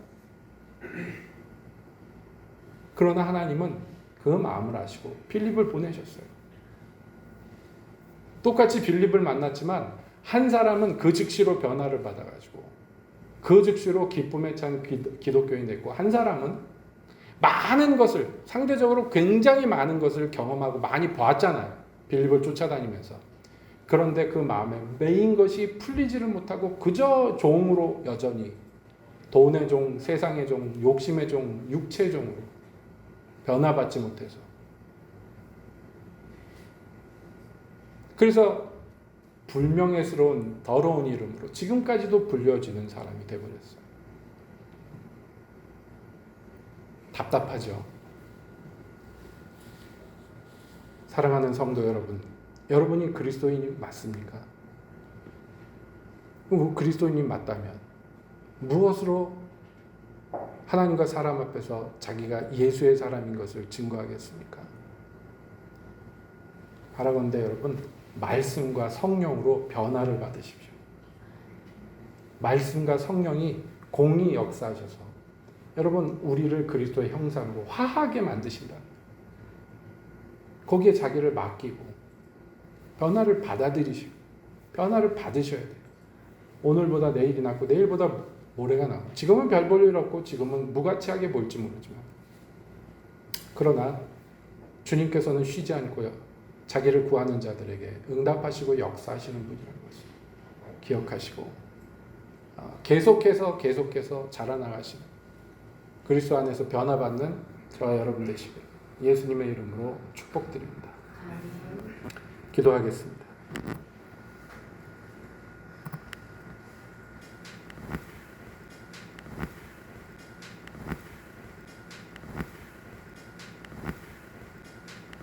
그러나 하나님은 그 마음을 아시고 빌립을 보내셨어요. 똑같이 빌립을 만났지만 한 사람은 그 즉시로 변화를 받아가지고 그 즉시로 기쁨에 찬 기독교인이 됐고 한 사람은 많은 것을 상대적으로 굉장히 많은 것을 경험하고 많이 보았잖아요. 빌립을 쫓아다니면서. 그런데 그 마음에 매인 것이 풀리지를 못하고 그저 종으로 여전히 돈의 종, 세상의 종, 욕심의 종, 육체의 종으로 변화받지 못해서 그래서 불명예스러운 더러운 이름으로 지금까지도 불려지는 사람이 되어버렸어요. 답답하죠. 사랑하는 성도 여러분, 여러분이 그리스도인이 맞습니까? 그리스도인이 맞다면 무엇으로 하나님과 사람 앞에서 자기가 예수의 사람인 것을 증거하겠습니까? 바라건대 여러분 말씀과 성령으로 변화를 받으십시오. 말씀과 성령이 공히 역사하셔서 여러분 우리를 그리스도의 형상으로 화하게 만드신다. 거기에 자기를 맡기고 변화를 받아들이시고 변화를 받으셔야 돼요. 오늘보다 내일이 낫고 내일보다 모레가 나고 지금은 별 볼 일 없고 지금은 무가치하게 보일지 모르지만 그러나 주님께서는 쉬지 않고요. 자기를 구하는 자들에게 응답하시고 역사하시는 분이라는 것을 기억하시고 계속해서 자라나가시는 그리스도 안에서 변화받는 저와 여러분 되시길 예수님의 이름으로 축복드립니다. 기도하겠습니다.